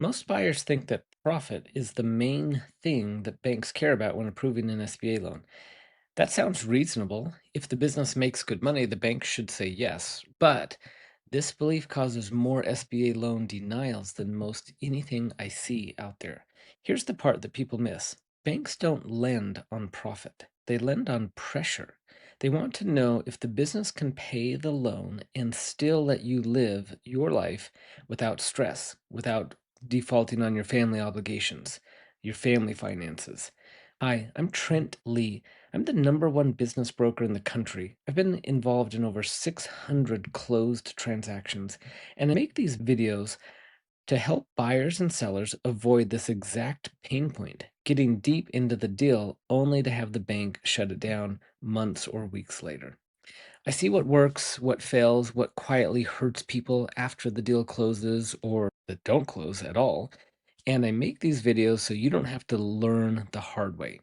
Most buyers think that profit is the main thing that banks care about when approving an SBA loan. That sounds reasonable. If the business makes good money, the bank should say yes. But this belief causes more SBA loan denials than most anything I see out there. Here's the part that people miss: banks don't lend on profit, they lend on pressure. They want to know if the business can pay the loan and still let you live your life without stress, without defaulting on your family obligations, your family finances. Hi, I'm Trent Lee. I'm the number one business broker in the country. I've been involved in over 600 closed transactions, and I make these videos to help buyers and sellers avoid this exact pain point, getting deep into the deal only to have the bank shut it down months or weeks later. I see what works, what fails, what quietly hurts people after the deal closes or that don't close at all. And I make these videos so you don't have to learn the hard way.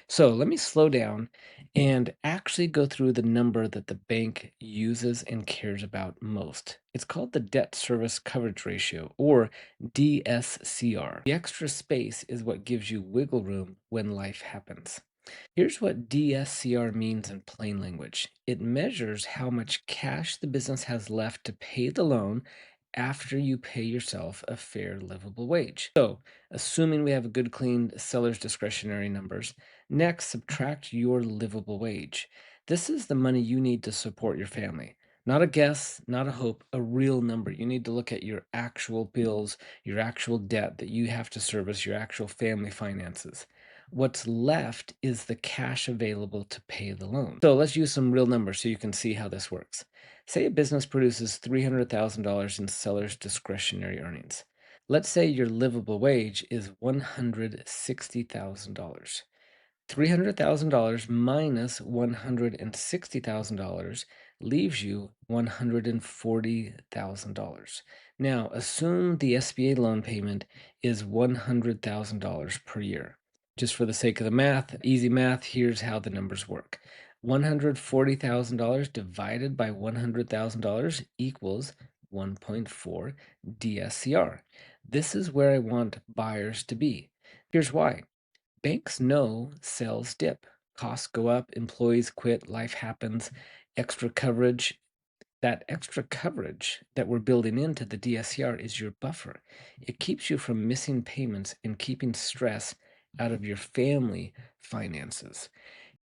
So let me slow down and actually go through the number that the bank uses and cares about most. It's called the debt service coverage ratio, or DSCR. The extra space is what gives you wiggle room when life happens. Here's what DSCR means in plain language: it measures how much cash the business has left to pay the loan after you pay yourself a fair, livable wage. So, assuming we have a good, clean seller's discretionary numbers, next subtract your livable wage. This is the money you need to support your family. Not a guess, not a hope, a real number. You need to look at your actual bills, your actual debt that you have to service, your actual family finances. What's left is the cash available to pay the loan. So let's use some real numbers so you can see how this works. Say a business produces $300,000 in seller's discretionary earnings. Let's say your livable wage is $160,000. $300,000 minus $160,000 leaves you $140,000. Now, assume the SBA loan payment is $100,000 per year. Just for the sake of the math, easy math, here's how the numbers work. $140,000 divided by $100,000 equals 1.4 DSCR. This is where I want buyers to be. Here's why. Banks know sales dip, costs go up, employees quit, life happens, extra coverage. That extra coverage that we're building into the DSCR is your buffer. It keeps you from missing payments and keeping stress out of your family finances.